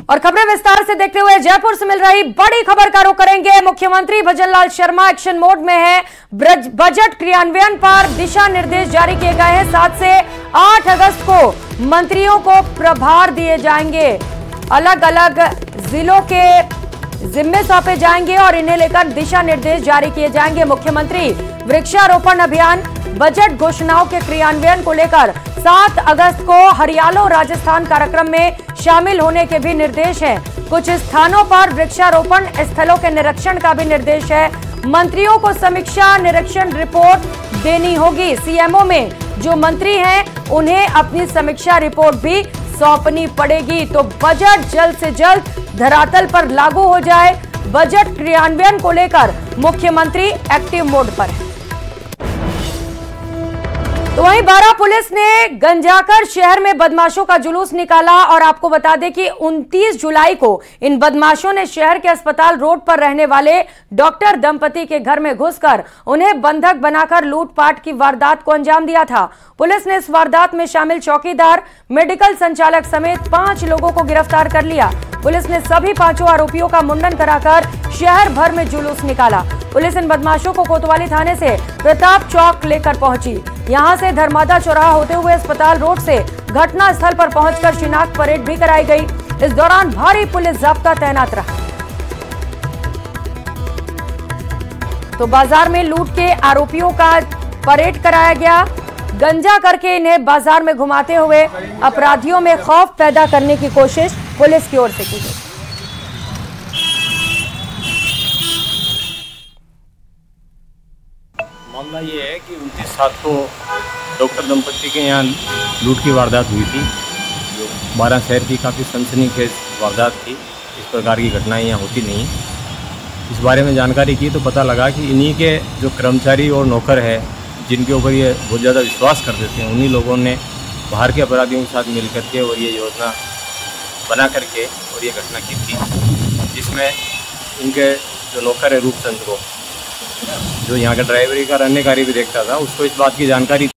और खबरें विस्तार से देखते हुए जयपुर से मिल रही बड़ी खबर का रुख करेंगे। मुख्यमंत्री भजनलाल शर्मा एक्शन मोड में है। बजट क्रियान्वयन पर दिशा निर्देश जारी किए गए हैं। 7 से 8 अगस्त को मंत्रियों को प्रभार दिए जाएंगे, अलग अलग जिलों के जिम्मे सौंपे जाएंगे और इन्हें लेकर दिशा निर्देश जारी किए जाएंगे। मुख्यमंत्री वृक्षारोपण अभियान, बजट घोषणाओं के क्रियान्वयन को लेकर 7 अगस्त को हरियाणा राजस्थान कार्यक्रम में शामिल होने के भी निर्देश हैं। कुछ स्थानों पर वृक्षारोपण स्थलों के निरीक्षण का भी निर्देश है। मंत्रियों को समीक्षा निरीक्षण रिपोर्ट देनी होगी। सीएमओ में जो मंत्री हैं उन्हें अपनी समीक्षा रिपोर्ट भी सौंपनी पड़ेगी। तो बजट जल्द से जल्द धरातल पर लागू हो जाए। बजट क्रियान्वयन को लेकर मुख्यमंत्री एक्टिव मोड पर है। तो वहीं बारा पुलिस ने गंजाकर शहर में बदमाशों का जुलूस निकाला और आपको बता दें कि 29 जुलाई को इन बदमाशों ने शहर के अस्पताल रोड पर रहने वाले डॉक्टर दंपति के घर में घुसकर उन्हें बंधक बनाकर लूटपाट की वारदात को अंजाम दिया था। पुलिस ने इस वारदात में शामिल चौकीदार, मेडिकल संचालक समेत 5 लोगों को गिरफ्तार कर लिया। पुलिस ने सभी 5 आरोपियों का मुंडन कराकर शहर भर में जुलूस निकाला। पुलिस इन बदमाशों को कोतवाली थाने से प्रताप चौक लेकर पहुंची। यहां से धर्मादा चौराहा होते हुए अस्पताल रोड से घटना स्थल पर पहुंचकर शिनाख्त परेड भी कराई गई। इस दौरान भारी पुलिस जाब्ता तैनात रहा। तो बाजार में लूट के आरोपियों का परेड कराया गया। गंजा करके इन्हें बाजार में घुमाते हुए अपराधियों में खौफ पैदा करने की कोशिश पुलिस की ओर से की गई। मामला ये है कि 29/7 को डॉक्टर दंपति के यहाँ लूट की वारदात हुई थी, जो 12 शहर की काफ़ी सनसनीखेज वारदात थी। इस प्रकार की घटनाएं यहाँ होती नहीं। इस बारे में जानकारी की तो पता लगा कि इन्हीं के जो कर्मचारी और नौकर है, जिनके ऊपर ये बहुत ज़्यादा विश्वास कर देते हैं, उन्हीं लोगों ने बाहर के अपराधियों के साथ मिल करके और ये योजना बना करके और ये घटना की थी, जिसमें इनके जो नौकर है रूपचंद को, जो यहाँ का ड्राइवरी का अन्य कार्य भी देखता था, उसको इस बात की जानकारी।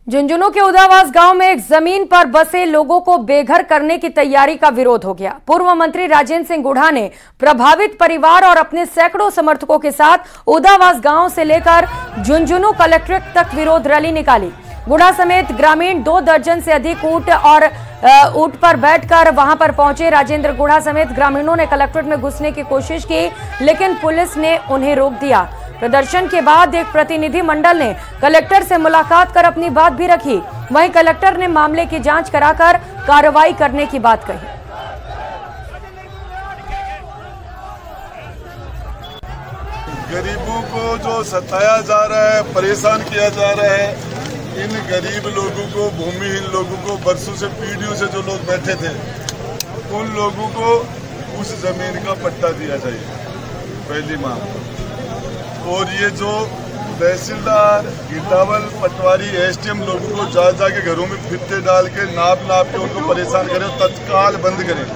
झुंझुनू के उदावास गांव में एक जमीन पर बसे लोगों को बेघर करने की तैयारी का विरोध हो गया। पूर्व मंत्री राजेंद्र सिंह गुढ़ा ने प्रभावित परिवार और अपने सैकड़ों समर्थकों के साथ उदावास गांव से लेकर झुंझुनू कलेक्ट्रेट तक विरोध रैली निकाली। गुढ़ा समेत ग्रामीण 2 दर्जन से अधिक ऊंट पर बैठकर वहां पर पहुंचे। राजेंद्र गुढ़ा समेत ग्रामीणों ने कलेक्ट्रेट में घुसने की कोशिश की, लेकिन पुलिस ने उन्हें रोक दिया। प्रदर्शन के बाद एक प्रतिनिधि मंडल ने कलेक्टर से मुलाकात कर अपनी बात भी रखी। वहीं कलेक्टर ने मामले की जांच कराकर कार्रवाई करने की बात कही। गरीबों को जो सताया जा रहा है, परेशान किया जा रहा है, इन गरीब लोगों को, भूमिहीन लोगों को, बरसों से पीढ़ियों से जो लोग बैठे थे, उन लोगों को उस जमीन का पट्टा दिया चाहिए, पहली मांग। और ये जो तहसीलदार, गिटावल, पटवारी, एसडीएम लोगों को जाके घरों में फित्ते डाल के नाप के उनको परेशान करें, तत्काल बंद करें।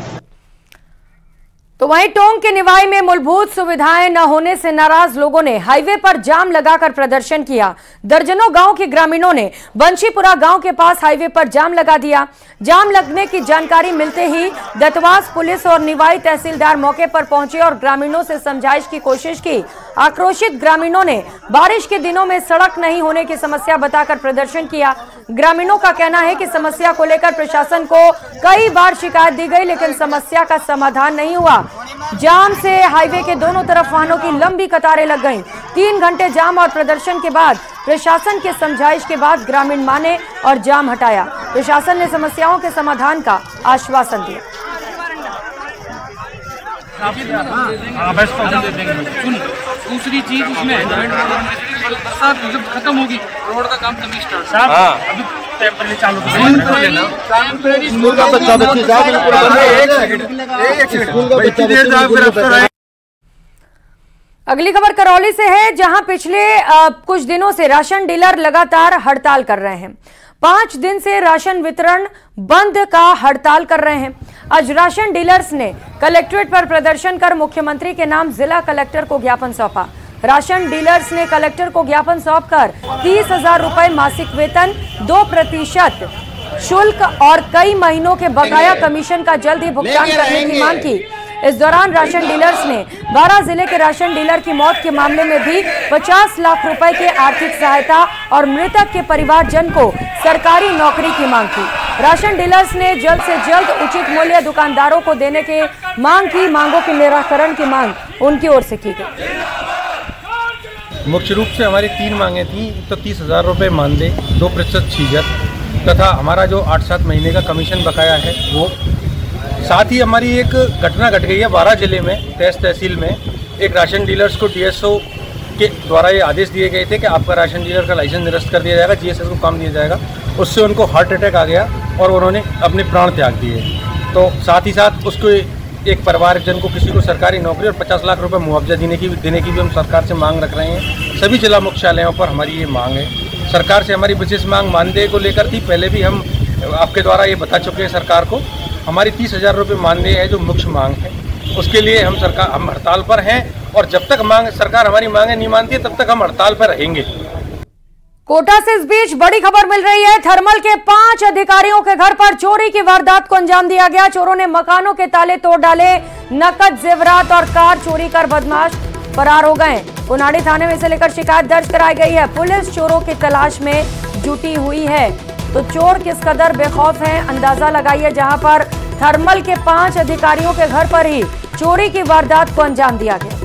तो वहीं टोंक के निवाई में मूलभूत सुविधाएं न होने से नाराज लोगों ने हाईवे पर जाम लगाकर प्रदर्शन किया। दर्जनों गांव के ग्रामीणों ने बंशीपुरा गांव के पास हाईवे पर जाम लगा दिया। जाम लगने की जानकारी मिलते ही दत्तवास पुलिस और निवाई तहसीलदार मौके पर पहुंचे और ग्रामीणों से समझाइश की कोशिश की। आक्रोशित ग्रामीणों ने बारिश के दिनों में सड़क नहीं होने की समस्या बताकर प्रदर्शन किया। ग्रामीणों का कहना है कि समस्या को लेकर प्रशासन को कई बार शिकायत दी गई, लेकिन समस्या का समाधान नहीं हुआ। जाम से हाईवे के दोनों तरफ वाहनों की लंबी कतारें लग गईं। 3 घंटे जाम और प्रदर्शन के बाद प्रशासन के समझाइश के बाद ग्रामीण माने और जाम हटाया। प्रशासन ने समस्याओं के समाधान का आश्वासन दिया। दूसरी चीज उसमें बरसात जब खत्म होगी, रोड का काम तभी स्टार्ट। अभी टेम्परेरी चालू अगली खबर करौली से है, जहां पिछले कुछ दिनों से राशन डीलर लगातार हड़ताल कर रहे हैं। 5 दिन से राशन वितरण बंद का हड़ताल कर रहे हैं। आज राशन डीलर्स ने कलेक्ट्रेट पर प्रदर्शन कर मुख्यमंत्री के नाम जिला कलेक्टर को ज्ञापन सौंपा। राशन डीलर्स ने कलेक्टर को ज्ञापन सौंपकर 30,000 रुपए मासिक वेतन, 2% शुल्क और कई महीनों के बकाया कमीशन का जल्द ही भुगतान करने की मांग की। इस दौरान राशन डीलर्स ने 12 जिले के राशन डीलर की मौत के मामले में भी 50 लाख रुपए की आर्थिक सहायता और मृतक के परिवारजन को सरकारी नौकरी की मांग की। राशन डीलर्स ने जल्द से जल्द उचित मूल्य दुकानदारों को देने की मांग की। मांगों के निराकरण की मांग उनकी ओर से की गई। मुख्य रूप से हमारी 3 मांगे थी। तो 30,000 रुपये मानदेय, 2% छीजत तथा हमारा जो 8-7 महीने का कमीशन बकाया है वो। साथ ही हमारी एक घटना घट गई है 12 जिले में, तेज तहसील में। एक राशन डीलर्स को DSO के द्वारा ये आदेश दिए गए थे कि आपका राशन डीलर का लाइसेंस निरस्त कर दिया जाएगा, GSS को काम दिया जाएगा। उससे उनको हार्ट अटैक आ गया और उन्होंने अपने प्राण त्याग दिए। तो साथ ही साथ उसको एक परिवारजन को, किसी को सरकारी नौकरी और 50 लाख रुपए मुआवजा देने की भी हम सरकार से मांग रख रहे हैं। सभी जिला मुख्यालयों पर हमारी ये मांग है। सरकार से हमारी विशेष मांग मानदेय को लेकर थी। पहले भी हम आपके द्वारा ये बता चुके हैं सरकार को। हमारी 30,000 रुपये मानदेय है जो मुख्य मांग है, उसके लिए हम हड़ताल पर हैं और जब तक सरकार हमारी मांगे नहीं मानती है तब तक हम हड़ताल पर रहेंगे। कोटा से इस बीच बड़ी खबर मिल रही है। थर्मल के 5 अधिकारियों के घर पर चोरी की वारदात को अंजाम दिया गया। चोरों ने मकानों के ताले तोड़ डाले, नकद, जेवरात और कार चोरी कर बदमाश फरार हो गए। कोनाडी थाने में इसे लेकर शिकायत दर्ज कराई गई है। पुलिस चोरों की तलाश में जुटी हुई है। तो चोर किस कदर बेखौफ हैं, अंदाजा लगाइए, जहां पर थर्मल के 5 अधिकारियों के घर पर ही चोरी की वारदात को अंजाम दिया गया।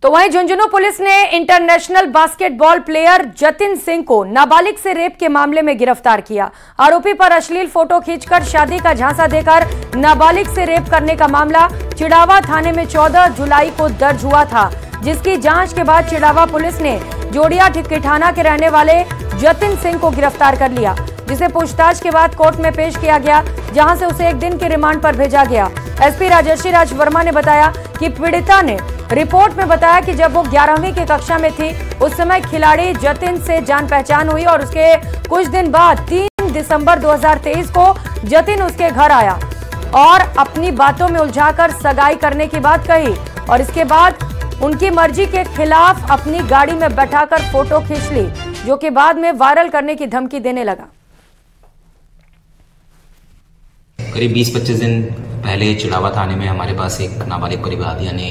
तो वहीं झुंझुनू पुलिस ने international basketball player Jatin Singh को नाबालिग से रेप के मामले में गिरफ्तार किया। आरोपी पर अश्लील फोटो खींचकर शादी का झांसा देकर नाबालिग से रेप करने का मामला चिड़ावा थाने में 14 जुलाई को दर्ज हुआ था, जिसकी जांच के बाद चिड़ावा पुलिस ने जोड़िया ठिकाना के रहने वाले जतिन सिंह को गिरफ्तार कर लिया, जिसे पूछताछ के बाद कोर्ट में पेश किया गया, जहां से उसे 1 दिन के रिमांड पर भेजा गया। एसपी राजश्री राज वर्मा ने बताया कि पीड़िता ने रिपोर्ट में बताया कि जब वो 11वीं की कक्षा में थी उस समय खिलाड़ी जतिन से जान पहचान हुई और उसके कुछ दिन बाद 3 दिसंबर 2023 को जतिन उसके घर आया और अपनी बातों में उलझाकर सगाई करने की बात कही और इसके बाद उनकी मर्जी के खिलाफ अपनी गाड़ी में बैठाकर फोटो खींच ली, जो कि बाद में वायरल करने की धमकी देने लगा। करीब 20-25 दिन पहले चिड़ावा थाने में हमारे पास एक नाबालिग परिवादिया ने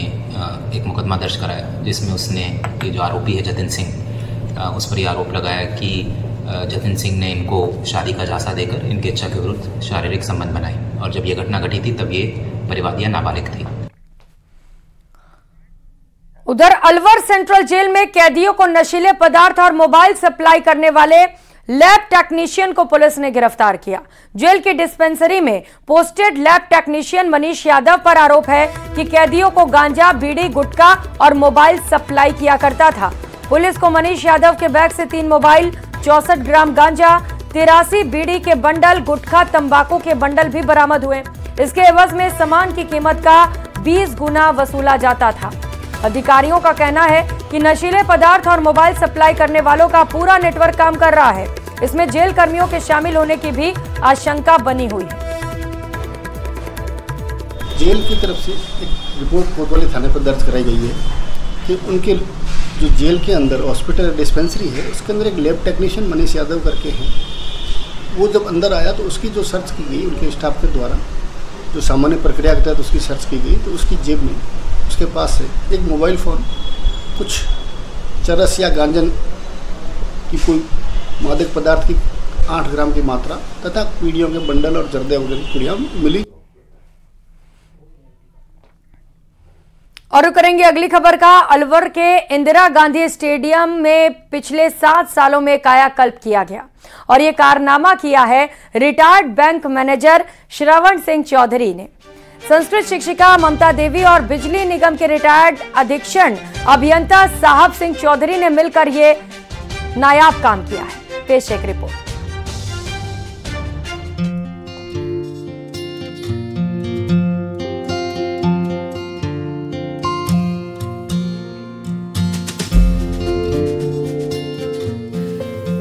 एक मुकदमा दर्ज कराया, जिसमें उसने ये जो आरोपी है जतिन सिंह, उस पर ये आरोप लगाया कि जतिन सिंह ने इनको शादी का झांसा देकर इनकी इच्छा के विरुद्ध शारीरिक संबंध बनाए और जब ये घटना घटी थी तब ये परिवादिया नाबालिग थी। उधर अलवर सेंट्रल जेल में कैदियों को नशीले पदार्थ और मोबाइल सप्लाई करने वाले लैब टेक्नीशियन को पुलिस ने गिरफ्तार किया। जेल की डिस्पेंसरी में posted lab technician Manish Yadav पर आरोप है कि कैदियों को गांजा, बीड़ी, गुटखा और मोबाइल सप्लाई किया करता था। पुलिस को मनीष यादव के बैग से 3 मोबाइल, 64 ग्राम गांजा, 83 बीड़ी के बंडल, गुटखा, तंबाकू के बंडल भी बरामद हुए। इसके एवज में सामान की कीमत का 20 गुना वसूला जाता था। अधिकारियों का कहना है कि नशीले पदार्थ और मोबाइल सप्लाई करने वालों का पूरा नेटवर्क काम कर रहा है। इसमें जेल कर्मियों के शामिल होने की भी आशंका बनी हुई है। जेल की तरफ से एक रिपोर्ट कोतवाली थाने पर दर्ज कराई गई है कि उनके जो जेल के अंदर हॉस्पिटल डिस्पेंसरी है उसके अंदर एक लैब टेक्नीशियन मनीष यादव करके हैं। वो जब अंदर आया तो उसकी जो सर्च की गई उनके स्टाफ के द्वारा, जो सामान्य प्रक्रिया के तहत उसकी सर्च की गई, तो उसकी जेब में उसके पास से एक मोबाइल फ़ोन, कुछ चरस या गांजन की कोई मादक पदार्थ की 8 ग्राम की मात्रा तथा पीड़ियों के बंडल और जर्दे वगैरह की पुड़ियाँ मिली। और करेंगे अगली खबर का। अलवर के इंदिरा गांधी स्टेडियम में पिछले 7 सालों में कायाकल्प किया गया और ये कारनामा किया है रिटायर्ड बैंक मैनेजर श्रवण सिंह चौधरी ने। संस्कृत शिक्षिका ममता देवी और बिजली निगम के रिटायर्ड अधीक्षण अभियंता साहब सिंह चौधरी ने मिलकर ये नायाब काम किया है। पेश एक रिपोर्ट।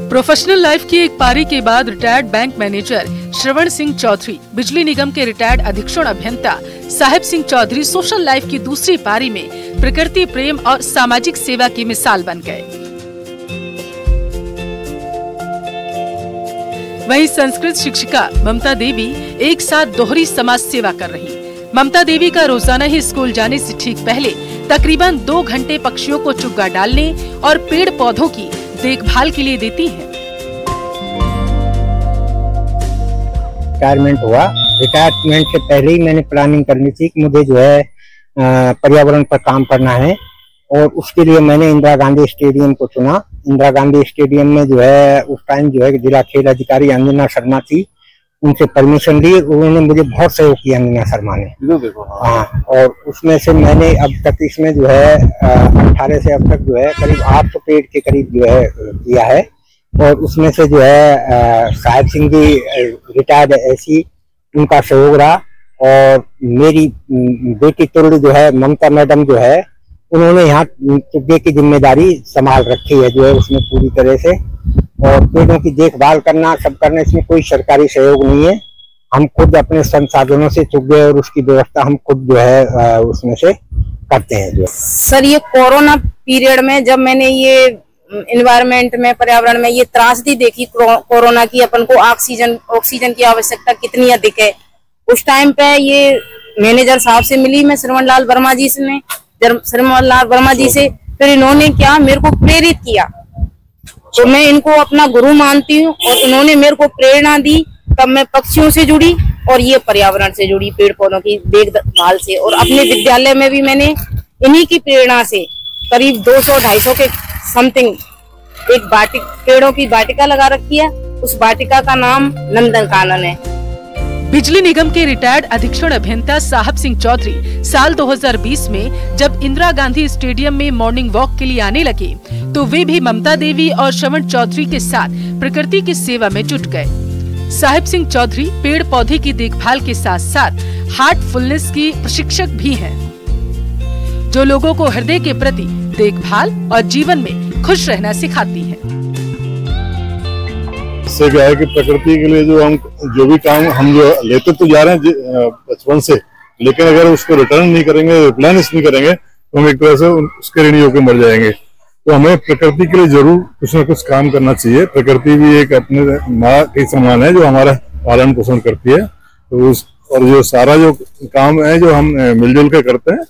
प्रोफेशनल लाइफ की एक पारी के बाद रिटायर्ड बैंक मैनेजर श्रवण सिंह चौधरी, बिजली निगम के रिटायर्ड अधीक्षण अभियंता साहिब सिंह चौधरी सोशल लाइफ की दूसरी पारी में प्रकृति प्रेम और सामाजिक सेवा की मिसाल बन गए। वहीं संस्कृत शिक्षिका ममता देवी एक साथ दोहरी समाज सेवा कर रही। ममता देवी का रोजाना ही स्कूल जाने से ठीक पहले तकरीबन 2 घंटे पक्षियों को चुग्गा डालने और पेड़ पौधों की देखभाल के लिए देती हैं। रिटायरमेंट हुआ, रिटायरमेंट से पहले ही मैंने प्लानिंग करनी थी कि मुझे जो है पर्यावरण पर काम करना है, और उसके लिए मैंने इंदिरा गांधी स्टेडियम को चुना। इंदिरा गांधी स्टेडियम में जो है उस टाइम जो है जिला खेल अधिकारी अंजना शर्मा थी, उनसे परमिशन ली। उन्होंने मुझे बहुत सहयोग किया अंजना शर्मा ने। हाँ, और उसमें से मैंने अब तक इसमें जो है 18 से अब तक जो है करीब 800 पेड़ के करीब जो है किया है। और उसमें से जो है साहिब सिंह जी रिटायर्ड ऐसी उनका सहयोग रहा, और मेरी बेटी तुल्य जो है ममता मैडम जो है उन्होंने यहाँ चुग्गे की जिम्मेदारी संभाल रखी है जो है उसमें पूरी तरह से। और पेड़ों की देखभाल करना सब करना, इसमें कोई सरकारी सहयोग नहीं है। हम खुद अपने संसाधनों से चुग्गे और उसकी व्यवस्था हम खुद जो है उसमें से करते हैं। जो सर, ये कोरोना पीरियड में जब मैंने ये एनवायरनमेंट में, पर्यावरण में ये त्रासदी देखी कोरोना की, अपन को ऑक्सीजन की आवश्यकता कितनी अधिक है, उस टाइम पे ये मैनेजर साहब से मिली मैं श्रवण लाल वर्मा जी से। फिर इन्होंने क्या मेरे को प्रेरित किया, तो मैं इनको अपना गुरु मानती हूँ, और इन्होंने मेरे को प्रेरणा दी। तब मैं पक्षियों से जुड़ी और ये पर्यावरण से जुड़ी, पेड़ पौधों की देखभाल से। और अपने विद्यालय में भी मैंने इन्हीं की प्रेरणा से करीब 200-250 के समथिंग एक पेड़ों की वाटिका लगा रखी है। उस वाटिका का नाम नंदन कानन है। बिजली निगम के रिटायर्ड अधीक्षण अभियंता साहब सिंह चौधरी साल 2020 में जब इंदिरा गांधी स्टेडियम में मॉर्निंग वॉक के लिए आने लगे, तो वे भी ममता देवी और श्रवण चौधरी के साथ प्रकृति की सेवा में जुट गए। साहिब सिंह चौधरी पेड़ पौधे की देखभाल के साथ साथ हार्टफुलनेस की प्रशिक्षक भी हैं, जो लोगों को हृदय के प्रति देखभाल और जीवन में खुश रहना सिखाती है। इससे क्या है कि प्रकृति के लिए जो भी काम हम जो लेते तो जा रहे हैं बचपन से, लेकिन अगर उसको रिटर्न नहीं करेंगे, रिप्लेनिश नहीं करेंगे, तो हम एक तरह से उसके ऋणी होकर मर जाएंगे। तो हमें प्रकृति के लिए जरूर कुछ न कुछ काम करना चाहिए। प्रकृति भी एक अपने माँ के समान है जो हमारा पालन पोषण करती है। तो और जो सारा जो काम है जो हम मिलजुल के करते हैं,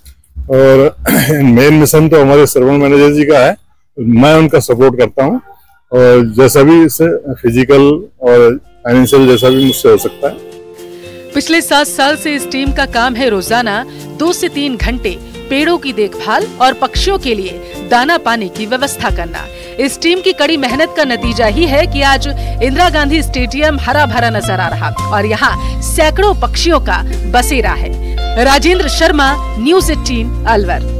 और मेन मिशन तो हमारे श्रवण मैनेजर जी का है, मैं उनका सपोर्ट करता हूँ, और जैसा भी इससे फिजिकल और फाइनेंशियल जैसा भी मुझसे हो सकता है। पिछले 7 साल से इस टीम का काम है रोजाना 2 से 3 घंटे पेड़ों की देखभाल और पक्षियों के लिए दाना पानी की व्यवस्था करना। इस टीम की कड़ी मेहनत का नतीजा ही है कि आज इंदिरा गांधी स्टेडियम हरा भरा नजर आ रहा और यहाँ सैकड़ों पक्षियों का बसेरा है। राजेंद्र शर्मा, न्यूज़ 18 अलवर।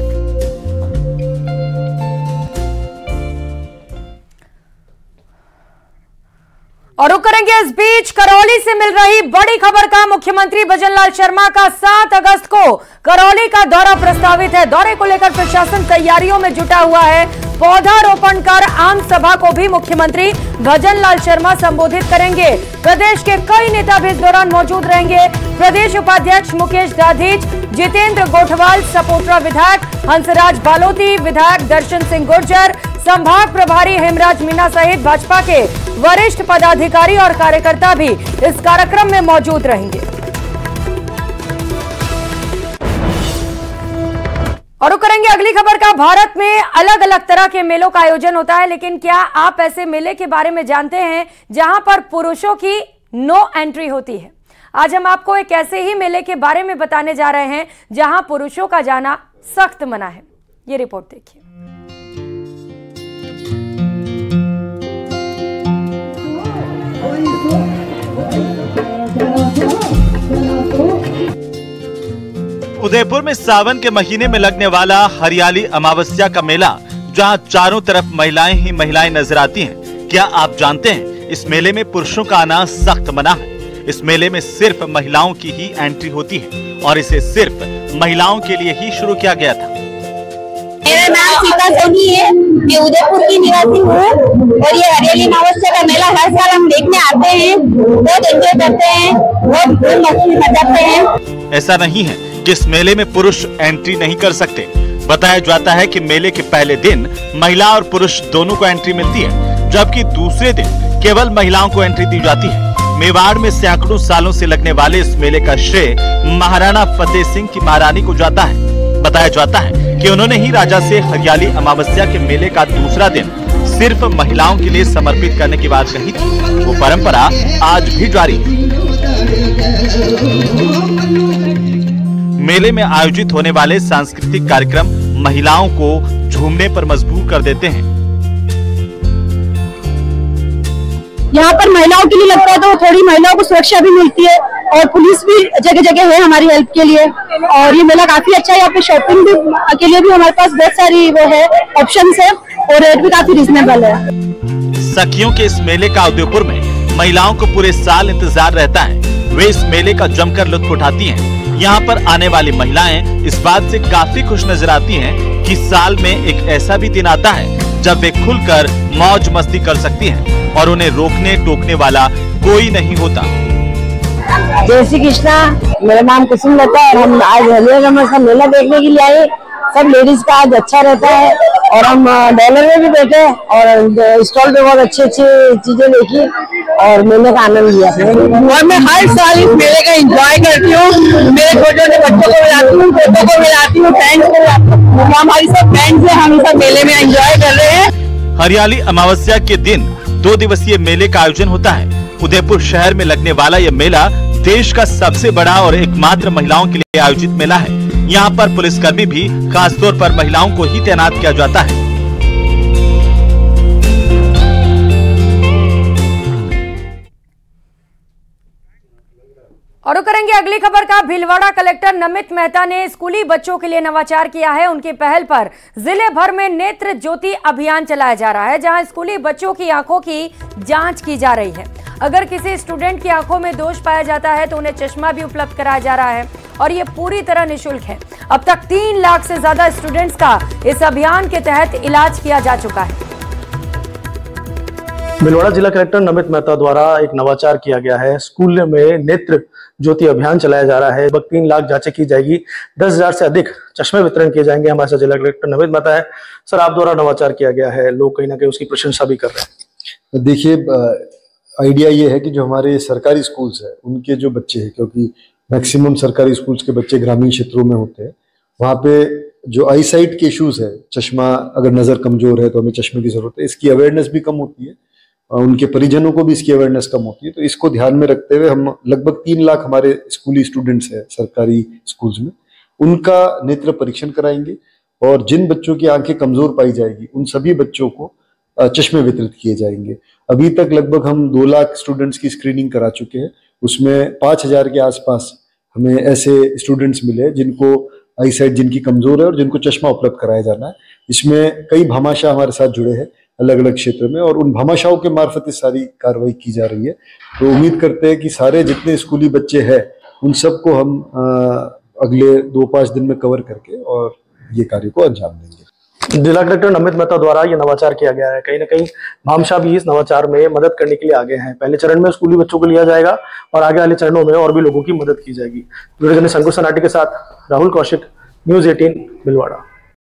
और रुक करेंगे इस बीच करौली से मिल रही बड़ी खबर का। मुख्यमंत्री भजनलाल शर्मा का 7 अगस्त को करौली का दौरा प्रस्तावित है। दौरे को लेकर प्रशासन तैयारियों में जुटा हुआ है। पौधारोपण कर आम सभा को भी मुख्यमंत्री भजनलाल शर्मा संबोधित करेंगे। प्रदेश के कई नेता भी इस दौरान मौजूद रहेंगे। प्रदेश उपाध्यक्ष मुकेश दाधीच, जितेंद्र गोठवाल, सपोटरा विधायक हंसराज बालोती, विधायक दर्शन सिंह गुर्जर, संभाग प्रभारी हेमराज मीना सहित भाजपा के वरिष्ठ पदाधिकारी और कार्यकर्ता भी इस कार्यक्रम में मौजूद रहेंगे। और करेंगे अगली खबर का। भारत में अलग अलग तरह के मेलों का आयोजन होता है, लेकिन क्या आप ऐसे मेले के बारे में जानते हैं जहां पर पुरुषों की नो एंट्री होती है? आज हम आपको एक ऐसे ही मेले के बारे में बताने जा रहे हैं जहां पुरुषों का जाना सख्त मना है। ये रिपोर्ट देखिए। उदयपुर में सावन के महीने में लगने वाला हरियाली अमावस्या का मेला, जहां चारों तरफ महिलाएं ही महिलाएं नजर आती हैं। क्या आप जानते हैं इस मेले में पुरुषों का आना सख्त मना है। इस मेले में सिर्फ महिलाओं की ही एंट्री होती है और इसे सिर्फ महिलाओं के लिए ही शुरू किया गया था। मेरा नाम सीता सोनी है, मैं उदयपुर की निवासी हूँ और ये हरियाली अमावस्या का मेला हर साल हम देखने आते हैं, बहुत एंजॉय करते हैं, बहुत धूम मस्ती मचाते हैं। ऐसा नहीं है कि इस मेले में पुरुष एंट्री नहीं कर सकते। बताया जाता है कि मेले के पहले दिन महिला और पुरुष दोनों को एंट्री मिलती है, जबकि दूसरे दिन केवल महिलाओं को एंट्री दी जाती है। मेवाड़ में सैकड़ों सालों से लगने वाले इस मेले का श्रेय महाराणा फतेह सिंह की महारानी को जाता है। बताया जाता है कि उन्होंने ही राजा से हरियाली अमावस्या के मेले का दूसरा दिन सिर्फ महिलाओं के लिए समर्पित करने की बात कही थी। वो परंपरा आज भी जारी है। मेले में आयोजित होने वाले सांस्कृतिक कार्यक्रम महिलाओं को झूमने पर मजबूर कर देते हैं। यहाँ पर महिलाओं के लिए लगता है तो थोड़ी महिलाओं को सुरक्षा भी मिलती है और पुलिस भी जगह जगह है हमारी हेल्प के लिए। और ये मेला काफी अच्छा है, यहाँ पे शॉपिंग भी के लिए भी हमारे पास बहुत सारी वो है ऑप्शंस है और रेट भी काफी रिजनेबल है। सखियों के इस मेले का उदयपुर में महिलाओं को पूरे साल इंतजार रहता है। वे इस मेले का जमकर लुत्फ उठाती हैं। यहाँ पर आने वाली महिलाएं इस बात से काफी खुश नजर आती हैं कि साल में एक ऐसा भी दिन आता है जब वे खुलकर मौज मस्ती कर सकती हैं और उन्हें रोकने टोकने वाला कोई नहीं होता। जय श्री कृष्णा, मेरा नाम कुसुम लता है और हम आज हरियाणा का मेला देखने के लिए आए। सब लेडीज का आज अच्छा रहता है और हम डॉलर में भी बैठे और स्टॉल पे बहुत अच्छी अच्छी चीजें देखी और मेले का आनंद लिया। और मैं हर साल इस मेले का एंजॉय करती हूँ। मेरे छोटे छोटे बच्चों को मिलाती हूँ, पोतों को मिलाती हूँ, फ्रेंड्स को मिलाती हूँ। हमारी सब फ्रेंड्स है, हम सब मेले में एंजॉय कर रहे हैं। हरियाली अमावस्या के दिन 2 दिवसीय मेले का आयोजन होता है। उदयपुर शहर में लगने वाला यह मेला देश का सबसे बड़ा और एकमात्र महिलाओं के लिए आयोजित मेला है। यहाँ पर पुलिसकर्मी भी खासतौर पर महिलाओं को ही तैनात किया जाता है। और करेंगे अगली खबर का। भीलवाड़ा कलेक्टर नमित मेहता ने स्कूली बच्चों के लिए नवाचार किया है। उनकी पहल पर जिले भर में नेत्र ज्योति अभियान चलाया जा रहा है, जहां स्कूली बच्चों की आंखों की जांच की जा रही है। अगर किसी स्टूडेंट की आंखों में दोष पाया जाता है तो उन्हें चश्मा भी उपलब्ध कराया जा रहा है और ये पूरी तरह निःशुल्क है। अब तक 3 लाख से ज्यादा स्टूडेंट्स का इस अभियान के तहत इलाज किया जा चुका है। भीलवाड़ा जिला कलेक्टर नमित मेहता द्वारा एक नवाचार किया गया है। स्कूल में नेत्र ज्योति अभियान चलाया जा रहा है। लगभग 3 लाख जांचें की जाएगी, 10,000 से अधिक चश्मे वितरण किए जाएंगे। हमारे साथ जिला कलेक्टर नमित मेहता है। सर, आप द्वारा नवाचार किया गया है, लोग कहीं ना कहीं उसकी प्रशंसा भी कर रहे हैं। देखिए, आइडिया ये है कि जो हमारे सरकारी स्कूल्स है उनके जो बच्चे हैं, क्योंकि मैक्सिमम सरकारी स्कूल्स के बच्चे ग्रामीण क्षेत्रों में होते हैं, वहाँ पे जो आई साइट के इश्यूज है, चश्मा अगर नज़र कमजोर है तो हमें चश्मे की जरूरत है, इसकी अवेयरनेस भी कम होती है, उनके परिजनों को भी इसकी अवेयरनेस कम होती है। तो इसको ध्यान में रखते हुए हम लगभग 3 लाख हमारे स्कूली स्टूडेंट्स हैं सरकारी स्कूल्स में, उनका नेत्र परीक्षण कराएंगे और जिन बच्चों की आंखें कमजोर पाई जाएगी उन सभी बच्चों को चश्मे वितरित किए जाएंगे। अभी तक लगभग हम 2 लाख स्टूडेंट्स की स्क्रीनिंग करा चुके हैं। उसमें 5,000 के आसपास हमें ऐसे स्टूडेंट्स मिले जिनको आई साइट जिनकी कमजोर है और जिनको चश्मा उपलब्ध कराया जाना है। इसमें कई भामाशाह हमारे साथ जुड़े हैं अलग अलग क्षेत्र में और उन भामाशाहों के मार्फत ये सारी कार्रवाई की जा रही है। तो उम्मीद करते हैं कि सारे जितने स्कूली बच्चे हैं उन सबको हम अगले 2-5 दिन में कवर करके और ये कार्य को अंजाम देंगे। जिला कलेक्टर नमित मेहता द्वारा ये नवाचार किया गया है। कहीं ना कहीं भामाशाह भी इस नवाचार में मदद करने के लिए आगे हैं। पहले चरण में स्कूली बच्चों को लिया जाएगा और आगे वाले चरणों में और भी लोगों की मदद की जाएगी। वीडियो जर्नलिस्ट अंकुश सनाटी के साथ राहुल कौशिक, न्यूज़ 18 भीलवाड़ा।